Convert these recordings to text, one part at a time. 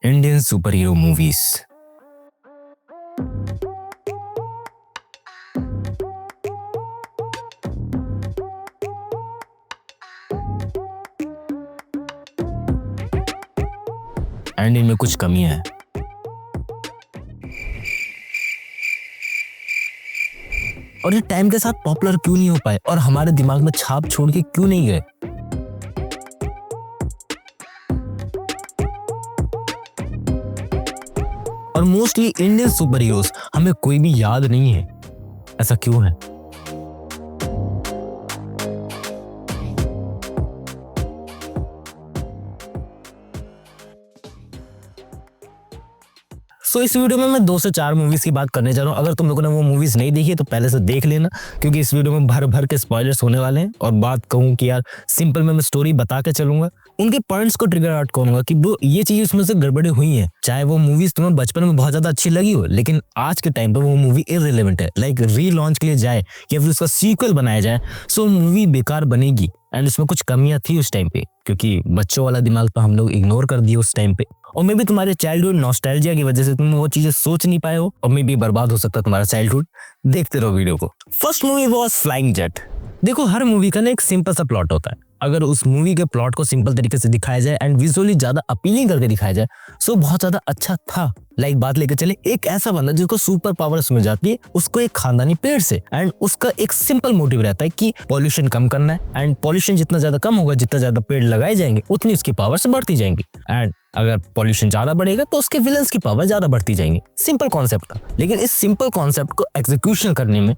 Indian super hero movies. And इनमें कुछ कमियां हैं। और ये टाइम के साथ पॉपुलर क्यों नहीं हो पाए और हमारे दिमाग में छाप छोड़ के क्यों नहीं गए। और मोस्टली इंडियन सुपर हीरोज हमें कोई भी याद नहीं है, ऐसा क्यों है? सो इस वीडियो में मैं 2 से 4 मूवीज की बात करने जा रहा हूँ। अगर तुम लोगों ने वो मूवीज नहीं देखी है तो पहले से देख लेना, क्योंकि इस वीडियो में भर भर के स्पॉयलर्स होने वाले हैं। और बात कहूँ कि यार सिंपल में मैं स्टोरी बता के चलूंगा, उनके पॉइंट्स को ट्रिगर आउट करूंगा कि ब्रो ये चीज उसमें से गड़बड़ी हुई है। चाहे वो मूवीज तुम्हें बचपन में बहुत ज्यादा अच्छी लगी हो, लेकिन आज के टाइम पर वो मूवी इररिलेवेंट है। लाइक रीलॉन्च के लिए जाए या फिर उसका सीक्वल बनाया जाए, सो मूवी बेकार बनेगी। एंड इसमें कुछ कमियां थी उस टाइम पे, क्योंकि बच्चों वाला दिमाग तो हम लोग इग्नोर कर दिए उस टाइम पे। और मे भी तुम्हारे चाइल्डहुड नॉस्टैल्जिया की वजह से तुम वो चीजें सोच नहीं पाए हो, और मे भी बर्बाद हो सकता तुम्हारा चाइल्डहुड। देखते रहो वीडियो को। First movie was flying jet. देखो, हर मूवी का ना एक सिंपल सा प्लॉट होता है। अगर उस मूवी के प्लॉट को सिंपल तरीके से दिखाया जाए एंड विजुअली ज्यादा अपीलिंग करके दिखाया जाए, सो बहुत ज्यादा अच्छा था। लाइक बात लेके चले, एक ऐसा बंदा जिसको सुपर पावर्स मिल जाती है, उसको एक खानदानी पेड़ से, एंड उसका एक सिंपल मोटिव रहता है कि पॉल्यूशन कम करना है। एंड पॉल्यूशन जितना ज्यादा कम होगा, जितना ज्यादा पेड़ लगाए जाएंगे, उतनी उसकी पावर्स बढ़ती जाएंगी। एंड अगर पॉल्यूशन ज्यादा बढ़ेगा तो उसके विलन्स की पावर ज्यादा बढ़ती जाएंगी। सिंपल कॉन्सेप्ट था, लेकिन इस सिंपल कॉन्सेप्ट को एग्जीक्यूशन करने में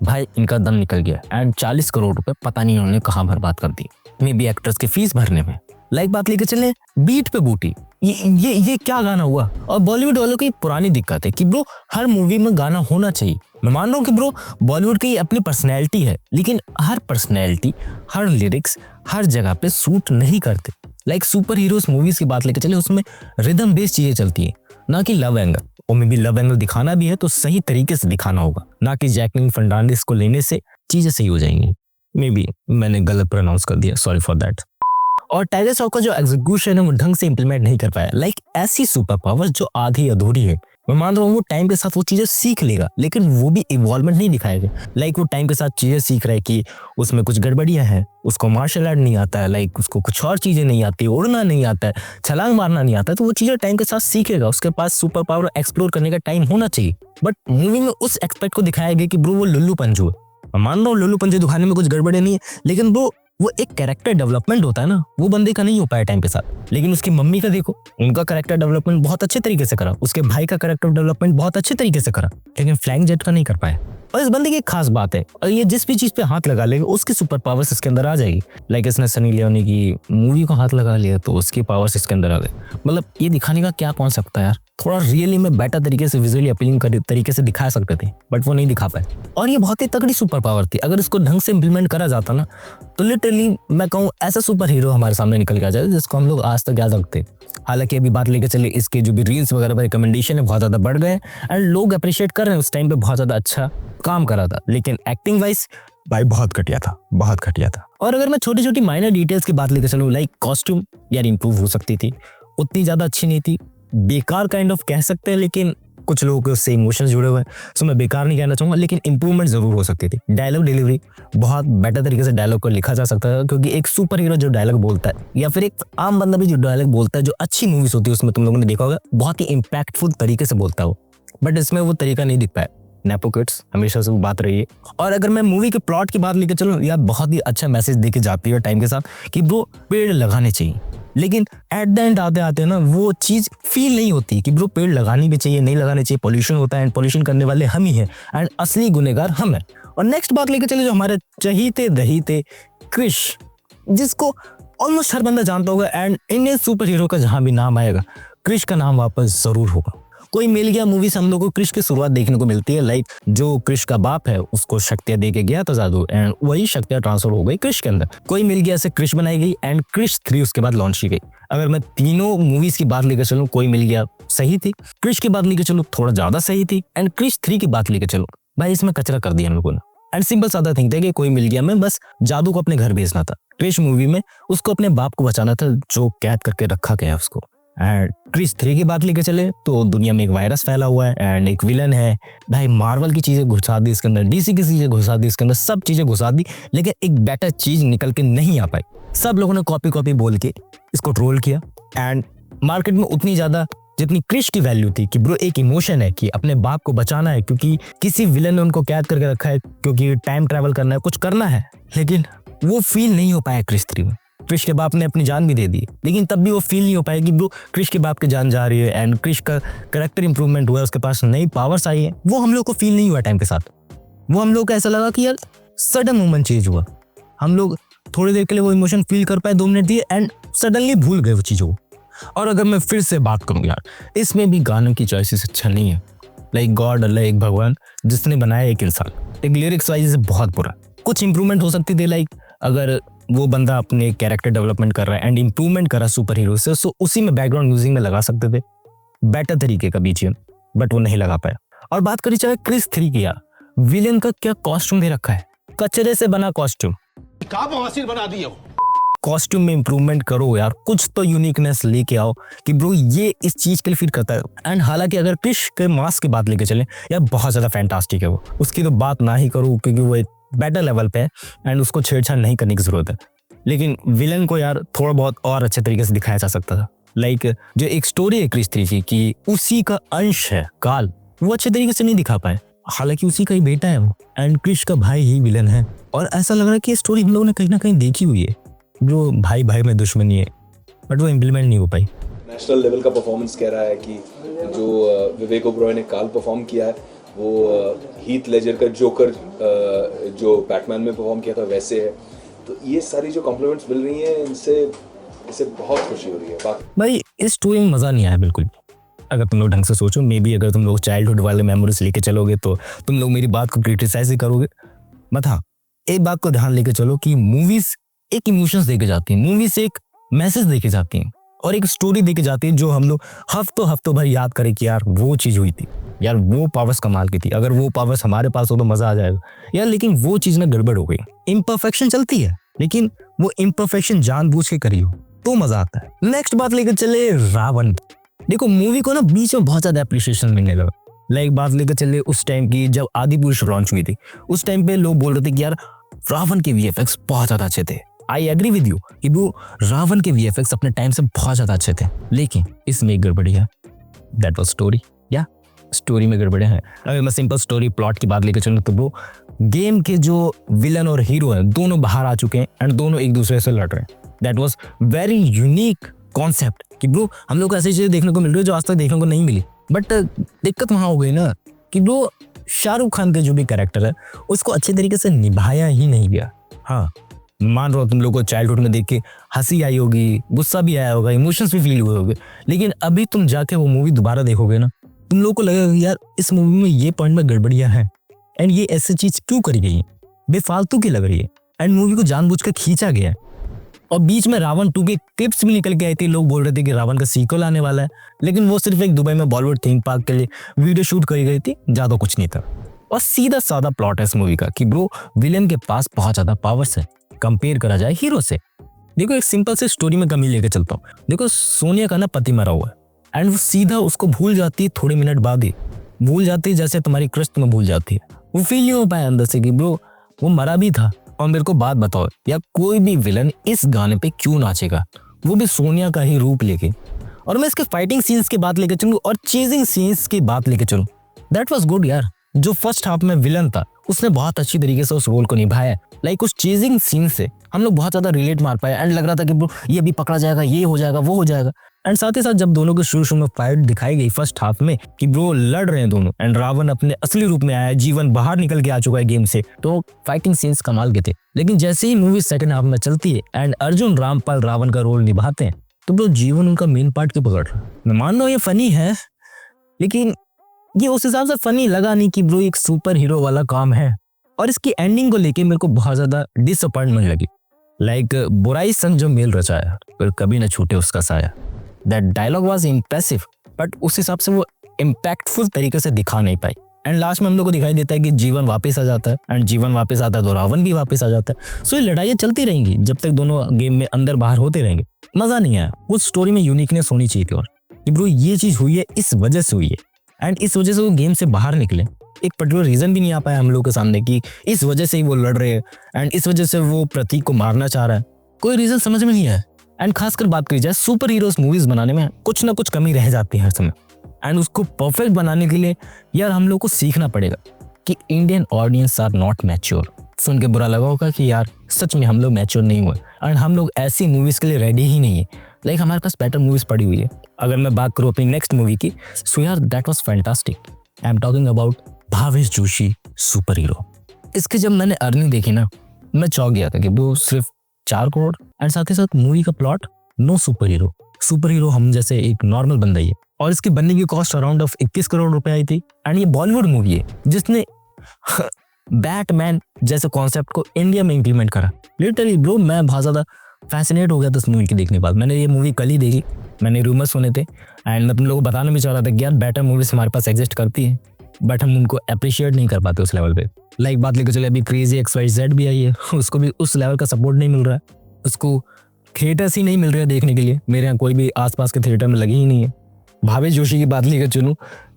भाई इनका दम निकल गया। एंड 40 करोड़ रुपए पता नहीं उन्होंने कहाँ बर्बाद कर दी, मे बी एक्टर्स की फीस भरने में। लाइक बात लेके चले, बीट पे बूटी, ये क्या गाना हुआ। और बॉलीवुड वालों की पुरानी दिक्कत है कि ब्रो हर मूवी में गाना होना चाहिए। मैं मान रहा हूँ कि ब्रो बॉलीवुड की अपनी पर्सनैलिटी है, लेकिन हर पर्सनैलिटी, हर लिरिक्स हर जगह पे सूट नहीं करते। लाइक सुपर हीरोज मूवीज की बात लेके चले, उसमें रिदम बेस्ड चीजें चलती है, ना कि लव एंगल। और मे बी लव एंगल दिखाना भी है तो सही तरीके से दिखाना होगा, ना कि जैकलिन फर्नांडिस को लेने से चीजें सही हो जाएंगी। मे बी मैंने गलत प्रोनाउंस कर दिया, सॉरी फॉर दैट। और टाइगर श्रॉफ का जो एग्जीक्यूशन है वो ढंग से इंप्लीमेंट नहीं कर पाया। लाइक ऐसी सुपर पावर जो आधी अधूरी है। मैं मान रहा हूँ वो टाइम के साथ वो चीजें सीख लेगा, लेकिन वो भी इवॉल्वमेंट नहीं दिखाएगा। लाइक वो टाइम के साथ चीजें सीख रहा है कि उसमें कुछ गड़बड़ियां हैं, उसको मार्शल आर्ट नहीं आता है, लाइक उसको कुछ और चीजें नहीं आती, उड़ना नहीं आता है, छलांग मारना नहीं आता है, तो वो चीजें टाइम के साथ सीखेगा। उसके पास सुपर पावर एक्सप्लोर करने का टाइम होना चाहिए। बट मूवी में उस एक्सपेक्ट को दिखाया गया कि ब्रो वो लुल्लू पंजू है। मैं मान रहा हूँ लुल्लू पंजू दिखाने में कुछ गड़बड़े नहीं है, लेकिन वो एक कैरेक्टर डेवलपमेंट होता है ना, वो बंदे का नहीं हो पाया टाइम के साथ। लेकिन उसकी मम्मी का देखो, उनका कैरेक्टर डेवलपमेंट बहुत अच्छे तरीके से करा, उसके भाई का कैरेक्टर डेवलपमेंट बहुत अच्छे तरीके से करा, लेकिन फ्लाइंग जेट का नहीं कर पाया। और इस बंदे की एक खास बात है, और ये जिस भी चीज पे हाथ लगा लेगा उसकी सुपर पावर्स इसके अंदर आ जाएगी। लाइक इसने सनी लियोनी की मूवी को हाथ लगा लिया तो उसकी पावर्स इसके अंदर आ गई। मतलब ये दिखाने का क्या कॉन्सेप्ट था यार, थोड़ा रियली में बेटर तरीके से विजुअली अपीलिंग तरीके से दिखा सकते थे, बट वो नहीं दिखा पाए। और ये बहुत ही तगड़ी सुपर पावर थी, अगर इसको ढंग से इम्प्लीमेंट करा जाता ना, तो लिटरली मैं कहूँ ऐसा सुपर हीरो हमारे सामने निकल के आ जाए जिसको हम लोग आज तक याद रखते। हालांकि अभी बात लेके चले, इसके जो भी रील्स वगैरह पर रिकमेंडेशन है बहुत ज्यादा बढ़ गए एंड लोग अप्रिशिएट कर रहे हैं। उस टाइम पे बहुत ज्यादा अच्छा काम करा था, लेकिन एक्टिंग वाइज भाई बहुत घटिया था, बहुत घटिया था। और अगर मैं छोटी छोटी माइनर डिटेल्स की बात लेकर चलूँ, लाइक कॉस्ट्यूम यार इंप्रूव हो सकती थी, उतनी ज्यादा अच्छी नहीं थी, बेकार काइंड ऑफ कह सकते हैं, लेकिन कुछ लोगों के उससे इमोशंस जुड़े हुए हैं, सो मैं बेकार नहीं कहना चाहूंगा, लेकिन इंप्रूवमेंट जरूर हो सकती थी। डायलॉग डिलीवरी बहुत बेटर तरीके से डायलॉग को लिखा जा सकता है, क्योंकि एक सुपर हीरो जो डायलॉग बोलता है या फिर एक आम बंदा भी जो डायलॉग बोलता है, जो अच्छी मूवीज होती है उसमें तुम लोगों ने देखा होगा बहुत ही इम्पैक्टफुल तरीके से बोलता है वो, बट इसमें वो तरीका नहीं दिख पाया। नेपो किड्स हमेशा से वो बात रही है। और अगर मैं मूवी के प्लॉट की बात लेकर चलूं, यार बहुत ही अच्छा मैसेज देके जाती है टाइम के साथ कि ब्रो पेड़ लगाने चाहिए, लेकिन एट द एंड आते आते ना वो चीज फील नहीं होती कि ब्रो पेड़ लगाने भी चाहिए, नहीं लगाने चाहिए, पॉल्यूशन होता है एंड पॉल्यूशन करने वाले हम ही हैं एंड असली गुनहगार हम हैं। और नेक्स्ट बात लेके चले, जो हमारे चहीते दहीते क्रिश, जिसको ऑलमोस्ट हर बंदा जानता होगा एंड इंडियन सुपर हीरो का जहां भी नाम आएगा क्रिश का नाम वापस जरूर होगा। कोई मिल गया मूवी से हम लोग को क्रिश की शुरुआत देखने को मिलती है। लाइक जो क्रिश का बाप है उसको शक्तियां दे के गया था जादू, एंड वही शक्तियां ट्रांसफर हो गई क्रिश के अंदर। कोई मिल गया से क्रिश बनाई गई एंड क्रिश 3 उसके बाद लॉन्च की गई। अगर मैं तीनों मूवीज की बात लेकर चलूं, कोई मिल गया सही थी, क्रिश की बात लेकर चलूं थोड़ा ज्यादा सही थी, एंड क्रिश 3 की बात लेकर चलो भाई इसमें कचरा कर दिया हम लोगों ने। एंड सिंपल सादा थिंग था कि कोई मिल गया में बस जादू को अपने घर भेजना था। क्रिश मूवी में उसको अपने बाप को बचाना था जो कैद करके रखा गया उसको। एंड क्रिस 3 की बात लेके चले तो दुनिया में एक वायरस फैला हुआ है एंड एक विलन है भाई। मार्वल की चीजें घुसा दी इसके अंदर, डीसी की चीजें घुसा दी इसके अंदर, सब चीजें घुसा दी, लेकिन एक बेटर चीज निकल के नहीं आ पाई। सब लोगों ने कॉपी कॉपी बोल के इसको ट्रोल किया एंड मार्केट में उतनी ज्यादा जितनी क्रिश की वैल्यू थी कि ब्रो एक इमोशन है कि अपने बाप को बचाना है क्योंकि किसी विलन ने उनको कैद करके रखा है, क्योंकि टाइम ट्रैवल करना है, कुछ करना है, लेकिन वो फील नहीं हो पाया क्रिश 3 में। क्रिश के बाप ने अपनी जान भी दे दी, लेकिन तब भी वो फील नहीं हो पाया कि ब्रो क्रिश के बाप की जान जा रही है एंड क्रिश का कैरेक्टर इंप्रूवमेंट हुआ है, उसके पास नई पावर्स आई है। वो हम लोग को फील नहीं हुआ टाइम के साथ। वो हम लोग को ऐसा लगा कि यार सडन मोमेंट चेंज हुआ, हम लोग थोड़ी देर के लिए वो इमोशन फील कर पाए, 2 मिनट दिए एंड सडनली भूल गए वो चीज़ों को। और अगर मैं फिर से बात करूँ यार, इसमें भी गानों की चॉइसेस अच्छा नहीं है। लाइक गॉड अल्लाह एक भगवान जिसने बनाया एक इंसान, एक लिरिक्स वाइज से बहुत बुरा। कुछ इंप्रूवमेंट हो सकती थी, लाइक अगर वो बंदा अपने कैरेक्टर डेवलपमेंट कर रहा है एंड इंप्रूवमेंट कर रहा है सुपर हीरो से, सो उसी में बैकग्राउंड म्यूजिक में लगा सकते थे बेटर तरीके का बीजीएम, बट वो नहीं लगा पाया। और बात करी चाहे क्रिस 3 की यार, विलेन का क्या कॉस्ट्यूम दे रखा है, कचरे से बना कॉस्ट्यूम, बना दिया। कॉस्ट्यूम में इंप्रूवमेंट करो यार, कुछ तो यूनिकनेस लेके आओ कि ब्रो ये इस चीज के लिए फिट करता है। एंड हालांकि अगर क्रिश के मास्क की बात लेके चले यार, बहुत ज्यादा फैंटास्टिक है वो, उसकी तो बात ना ही करूँ क्योंकि वो एक बेटर लेवल पे है एंड उसको छेड़छाड़ नहीं करने की जरूरत है। लेकिन विलन को यार थोड़ा बहुत और अच्छे तरीके से दिखाया जा सकता था। लाइक जो एक स्टोरी है क्रिस 3 की उसी का अंश है काल, वो अच्छे तरीके से नहीं दिखा पाए, हालांकि उसी का ही बेटा है वो एंड क्रिश का भाई ही विलन है। और ऐसा लग रहा है कि स्टोरी हम लोगों ने कहीं ना कहीं देखी हुई है, जो भाई भाई में दुश्मनी है, बट वो इम्प्लीमेंट नहीं हो पाई। नेशनल लेवल का परफॉर्मेंस कह रहा है कि जो विवेक ओबरॉय ने काल परफॉर्म किया है वो हीथ लेजर का जोकर जो बैटमैन में परफॉर्म किया था वैसे है। तो ये सारी जो कॉम्प्लीमेंट्स मिल रही हैं इनसे बहुत खुशी हो रही है। भाई इस स्टोरी में मज़ा नहीं आया बिल्कुल। अगर तुम लोग ढंग से सोचो, मे बी अगर तुम लोग चाइल्डहुड वाले मेमोरीज लेके चलोगे तो तुम लोग मेरी बात को क्रिटिसाइज ही करोगे। मत हाँ, एक बात को ध्यान लेके चलो कि मूवीज एक इमोशंस देके जाती हैं, मूवीज एक मैसेज देके जाती हैं और एक स्टोरी देके जाती है जो हम लोग हफ्तों भर याद करें कि यार वो चीज़ हुई थी, यार वो पावर्स कमाल की थी, अगर वो पावर्स हमारे पास हो तो मज़ा आ जाएगा यार। लेकिन वो चीज़ ना गड़बड़ हो गई। इम्परफेक्शन चलती है, लेकिन वो इम्परफेक्शन जानबूझ के करी हो तो मज़ा आता है। नेक्स्ट बात लेकर चले रावण। देखो मूवी को ना बीच में बहुत ज़्यादा अप्रिशिएशन मिलने लगा। लाइक बात लेकर चले उस टाइम की जब आदिपुरुष लॉन्च हुई थी, उस टाइम पे लोग बोल रहे थे कि यार रावण के वीएफएक्स बहुत ज़्यादा अच्छे थे। आई एग्री विद यू कि वो रावण के वीएफएक्स अपने टाइम से बहुत ज़्यादा अच्छे थे, लेकिन इसमें एक गड़बड़ी है, दैट वाज स्टोरी। या स्टोरी में गड़बड़े हैं। अगर मैं सिंपल स्टोरी प्लॉट की बात लेकर चलूँ तो वो गेम के जो विलन और हीरो हैं दोनों बाहर आ चुके हैं एंड दोनों एक दूसरे से लड़ रहे हैं। That was very unique concept कि ब्रो हम लोग को ऐसी चीज़ें देखने को मिल रही है जो आज तक देखने को नहीं मिली। बट दिक्कत वहाँ हो गई ना कि ब्रो शाहरुख खान का जो भी कैरेक्टर है उसको अच्छे तरीके से निभाया ही नहीं गया। हाँ मान रहा हूँ तुम लोगों को चाइल्डहुड में देख के हंसी आई होगी, गुस्सा भी आया होगा, इमोशंस भी फील हुए होंगे, लेकिन अभी तुम जाके वो मूवी दोबारा देखोगे ना, तुम लोगों को लगेगा यार इस मूवी में ये पॉइंट में गड़बड़ियां हैं एंड ये ऐसी चीज क्यों करी गई है, बेफालतू की लग रही है एंड मूवी को जानबूझकर खींचा गया है। और बीच में रावण 2 के क्लिप्स भी निकल के आई थी, लोग बोल रहे थे कि रावण का सीक्वल आने वाला है, लेकिन वो सिर्फ एक दुबई में बॉलीवुड थीम पार्क के लिए वीडियो शूट करी गई थी, ज्यादा कुछ नहीं था। और सीधा साधा प्लॉट है इस मूवी का कि ब्रो विलेन के पास बहुत ज्यादा पावर्स है कंपेयर करा जाए हीरो से। देखो एक सिंपल से स्टोरी में कमी लेके चलता हूँ। देखो सोनिया का ना पति मरा हुआ है एंड वो सीधा उसको भूल जाती है, थोड़े मिनट बाद ही भूल जाती है, जैसे तुम्हारी क्रश तुम्हें भूल जाती है। वो फील नहीं हो पाया अंदर से कि ब्रो वो मरा भी था। और मेरे को बात बताओ या कोई भी विलन इस गाने पे क्यों नाचेगा, वो भी सोनिया का ही रूप लेके। और मैं इसके फाइटिंग सीन्स की बात लेके चलूँ और चेजिंग सीन्स की बात लेके चलूँ, दैट वाज गुड यार। जो फर्स्ट हाफ में विलन था उसने बहुत अच्छी तरीके से उस रोल को निभाया। लाइक उस चेजिंग सीन से हम लोग बहुत ज्यादा रिलेट मार पाए एंड लग रहा था कि ब्रो ये भी पकड़ा जाएगा, ये हो जाएगा, वो हो जाएगा। एंड साथ ही साथ जब दोनों के शुरू में फाइट दिखाई गई फर्स्ट हाफ में कि ब्रो लड़ रहे हैं दोनों एंड रावण अपने असली रूप में आया है, जीवन बाहर निकल के आ चुका है गेम से, तो फाइटिंग सीन्स कमाल के थे। लेकिन जैसे ही मूवी सेकंड हाफ में चलती है एंड अर्जुन रामपाल रावण का रोल निभाते हैं तो ब्रो जीवन उनका मेन पार्ट क्यों पकड़ रहा है। मैं मान रहा हूँ ये फनी है, लेकिन ये उस हिसाब से फनी लगा नहीं कि ब्रो एक सुपर हीरो वाला काम है। और इसकी एंडिंग को लेके मेरे को बहुत ज्यादा डिसअपॉइंटमेंट लगी। लाइक बुराई संग जो मेल रचाया फिर कभी न छूटे उसका साया, that dialogue was impressive, but उस हिसाब से वो इम्पैक्टफुल तरीके से दिखा नहीं पाई। एंड लास्ट में हम लोग को दिखाई देता है कि जीवन वापस आ जाता है, एंड जीवन वापस आता है तो रावण भी वापस आ जाता है। सो ये लड़ाइयाँ चलती रहेंगी जब तक दोनों गेम में अंदर बाहर होते रहेंगे। मजा नहीं आया, उस स्टोरी में यूनिकनेस होनी चाहिए थी, और कि ब्रो ये चीज हुई है इस वजह से हुई है, एंड इस वजह से वो गेम से बाहर निकले। एक पर्टिकुलर रीजन भी नहीं आ पाया हम लोग के सामने कि इस वजह से ही वो लड़ रहे हैं एंड इस वजह से वो प्रतीक को मारना चाह रहा है। कोई रीजन समझ में नहीं आया। एंड खासकर बात करी जाए सुपर हीरोज मूवीज बनाने में कुछ ना कुछ कमी रह जाती है हर समय, एंड उसको परफेक्ट बनाने के लिए यार हम लोग को सीखना पड़ेगा कि Indian audience are not mature. सुन के बुरा लगा होगा कि यार सच में हम लोग मैच्योर नहीं हुए, एंड हम लोग ऐसी मूवीज के लिए रेडी ही नहीं है। लाइक हमारे पास बेटर मूवीज पड़ी हुई है। अगर मैं बात करूँ अपनी नेक्स्ट मूवी की, सो यार that was fantastic. I am talking about Bhavesh Joshi super hero. इसके जब मैंने अर्निंग देखी ना, मैं चौंक गया था कि वो सिर्फ 4 करोड़, एंड साथ ही साथ मूवी का plot no superhero. Superhero हम जैसे एक नॉर्मल बंदा ही है, और इसकी बनने की कॉस्ट अराउंड ऑफ 21 करोड़ रुपए आई थी। एंड ये बॉलीवुड मूवी है जिसने बैटमैन जैसे कॉन्सेप्ट को इंडिया में इंप्लीमेंट करा। लिटरली ब्रो मैं बहुत ज्यादा फैसिनेट हो गया था इस मूवी के देखने के बाद। मैंने ये मूवी कल ही देखी, मैंने रूमर्स सुने थे, एंड मैं तुम लोगों को बताना भी चाह रहा था कि यार बेटर मूवीज हमारे पास एग्जिस्ट करती है, बट हम उनको अप्रिशिएट नहीं कर पाते उस लेवल पे। लाइक बात लेकर चले, अभी क्रेजी XYZ भी आई है, उसको भी उस लेवल का सपोर्ट नहीं मिल रहा है, उसको थिएटर्स ही नहीं मिल रहे हैं देखने के लिए। मेरे यहाँ कोई भी आसपास के थिएटर में लगी ही नहीं है। भावेश जोशी की बात लेकर चलूँ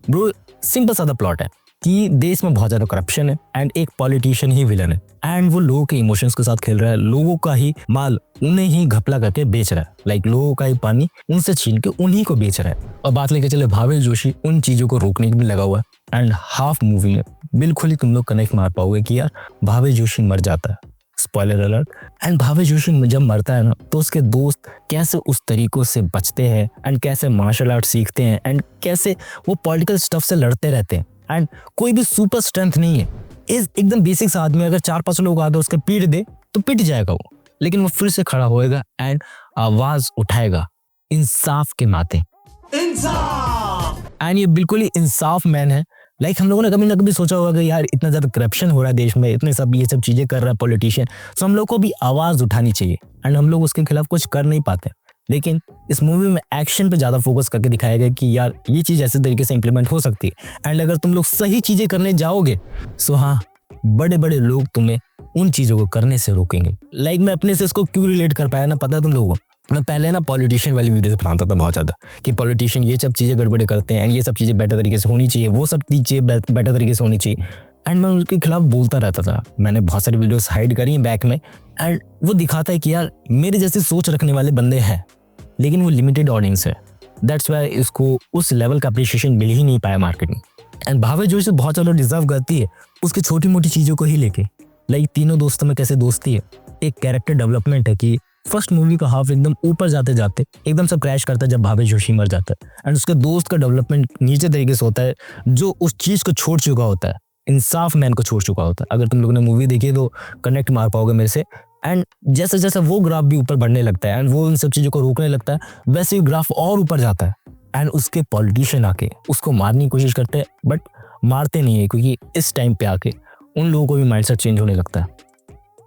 ब्रो, सिंपल सादा प्लॉट है कि देश में बहुत ज्यादा करप्शन है एंड एक पॉलिटिशियन ही विलन है, एंड वो लोगों के इमोशंस के साथ खेल रहा है, लोगों का ही माल उन्हें ही घपला करके बेच रहा है। लाइक लोगों का ही पानी उनसे छीन के उन्हीं को बेच रहा है। और बात लेकर चले भावेश जोशी उन चीजों को रोकने में लगा हुआ है, एंड हाफ मूवी में बिल्कुल ही तुम लोग कनेक्ट मार पाओगे कि यार भावेश जोशी मर जाता है, spoiler alert. And Bhavesh Joshi जब मरता है ना, तो उसके दोस्त कैसे उस तरीकों से बचते हैं, एंड कैसे मार्शल आर्ट सीखते हैं, एंड कैसे वो पॉलिटिकल स्टफ से लड़ते रहते हैं। एंड कोई भी सुपर स्ट्रेंथ नहीं है, इस एकदम बेसिक सा आदमी अगर 4-5 लोग आगे उसके पीट दे तो पिट जाएगा वो, लेकिन वो फिर से खड़ा होएगा एंड आवाज उठाएगा इंसाफ के नाते। एंड ये बिल्कुल ही इंसाफ मैन है। लाइक हम लोगों ने कभी ना कभी सोचा होगा कि यार इतना ज्यादा करप्शन हो रहा है देश में, इतने सब ये सब चीजें कर रहा है पॉलिटिशियन, तो हम लोग को भी आवाज उठानी चाहिए, एंड हम लोग उसके खिलाफ कुछ कर नहीं पाते। लेकिन इस मूवी में एक्शन पे ज्यादा फोकस करके दिखाया गया कि यार ये चीज ऐसे तरीके से इंप्लीमेंट हो सकती है, एंड अगर तुम लोग सही चीजें करने जाओगे सो हाँ बड़े बड़े लोग तुम्हें उन चीजों को करने से रोकेंगे। लाइक मैं अपने से इसको क्यों रिलेट कर पाया ना, पता है तुम लोगों को, मैं पहले ना पॉलिटिशियन वाली वीडियो बनाता था बहुत ज्यादा कि पॉलिटिशियन ये सब चीजें गड़बड़े करते हैं, ये सब चीजें बेटर तरीके से होनी चाहिए, वो सब चीजें बेटर तरीके से होनी चाहिए, एंड मैं उनके खिलाफ बोलता रहता था। मैंने बहुत सारी वीडियोस हाइड करी हैं बैक में, एंड वो दिखाता है कि यार मेरे जैसी सोच रखने वाले बंदे हैं, लेकिन वो लिमिटेड ऑडियंस है। दैट्स वाई इसको उस लेवल का अप्रिशिएशन मिल ही नहीं पाया मार्केट में। एंड भावेश जोशी बहुत ज्यादा डिजर्व करती है उसकी छोटी मोटी चीजों को ही लेके। लाइक तीनों दोस्तों में कैसे दोस्ती है, एक कैरेक्टर डेवलपमेंट है कि फर्स्ट मूवी का हाफ एकदम ऊपर जाते जाते एकदम सब क्रैश करता है जब भावेश जोशी मर जाता है, एंड उसके दोस्त का डेवलपमेंट नीचे तरीके से होता है जो उस चीज को छोड़ चुका होता है, इंसाफ मैन को छोड़ चुका होता है। अगर तुम लोगों ने मूवी देखी तो कनेक्ट मार पाओगे मेरे से। एंड जैसे जैसे वो ग्राफ भी ऊपर बढ़ने लगता है एंड वो इन सब चीजों को रोकने लगता है, वैसे ही ग्राफ और ऊपर जाता है, एंड उसके पॉलिटिशियन आके उसको मारने की कोशिश करते हैं, बट मारते नहीं है क्योंकि इस टाइम पे आके उन लोगों को भी माइंडसेट चेंज होने लगता है,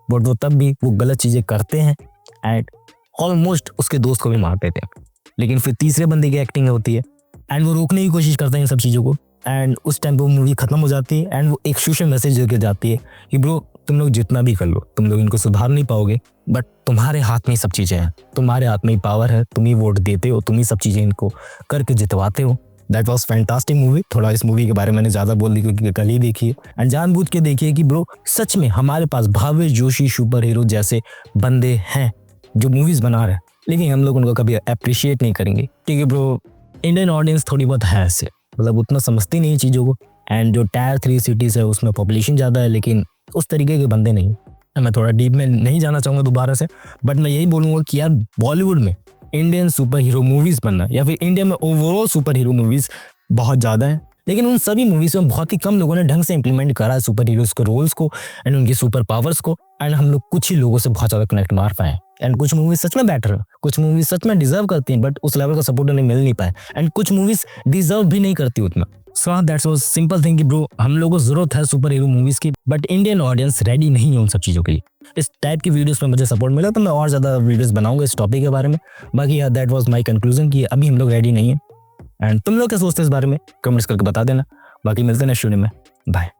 बट वो तब भी वो गलत चीजें करते हैं एंड ऑलमोस्ट उसके दोस्त को भी मार देते हैं। लेकिन फिर तीसरे बंदे की एक्टिंग होती है एंड वो रोकने की कोशिश करता है इन सब चीज़ों को, एंड उस टाइम पे वो मूवी खत्म हो जाती है एंड वो एक सोशल मैसेज देके जाती है कि ब्रो तुम लोग जितना भी कर लो तुम लोग इनको सुधार नहीं पाओगे, बट तुम्हारे हाथ में ही सब चीज़ें हैं, तुम्हारे हाथ में ही पावर है, तुम ही वोट देते हो, तुम ही सब चीज़ें इनको करके जितवाते हो। That was fantastic movie. थोड़ा इस मूवी के बारे में मैंने ज़्यादा बोल दी क्योंकि कल ही देखी है, एंड जानबूझ के देखिए कि ब्रो सच में हमारे पास भावेश जोशी सुपर हीरो जैसे बंदे हैं जो मूवीज़ बना रहे हैं, लेकिन हम लोग उनको कभी अप्रिशिएट नहीं करेंगे क्योंकि ब्रो इंडियन ऑडियंस थोड़ी बहुत है ऐसे, मतलब उतना समझती नहीं चीज़ों को, एंड जो टायर 3 सिटीज़ है उसमें पॉपुलेशन ज़्यादा है लेकिन उस तरीके के बंदे नहीं। मैं थोड़ा डीप में नहीं जाना चाहूँगा दोबारा से, बट मैं यही बोलूँगा कि यार बॉलीवुड में इंडियन सुपर हीरो मूवीज़ बनना या फिर इंडिया में ओवरऑल सुपर हीरो मूवीज़ बहुत ज़्यादा है, लेकिन उन सभी मूवीज़ में बहुत ही कम लोगों ने ढंग से इंप्लीमेंट करा है सुपर हीरोज़ के रोल्स को एंड उनकी सुपर पावर्स को, एंड हम लोग कुछ ही लोगों से बहुत ज़्यादा कनेक्ट मार पाए। एंड कुछ मूवीज सच में बेटर है, कुछ मूवीज सच में डिजर्व करती हैं, बट उस लेवल का सपोर्ट उन्हें मिल नहीं पाए, एंड कुछ मूवीज डिजर्व भी नहीं करती उतना। So that's was simple thing कि ब्रो हम लोगों को जरूरत है सुपर हीरो मूवीज की, बट इंडियन ऑडियंस रेडी नहीं है उन सब चीज़ों के लिए। इस टाइप की वीडियोस में मुझे सपोर्ट मिला तो मैं और ज़्यादा वीडियोस बनाऊंगा इस टॉपिक के बारे में। बाकी यार दैट वाज माय कंक्लूजन कि अभी हम लोग रेडी नहीं है, एंड तुम लोग क्या सोचते हैं इस बारे में कमेंट्स करके बता देना। बाकी मिलते हैं नेक्स्ट वीडियो में। बाय।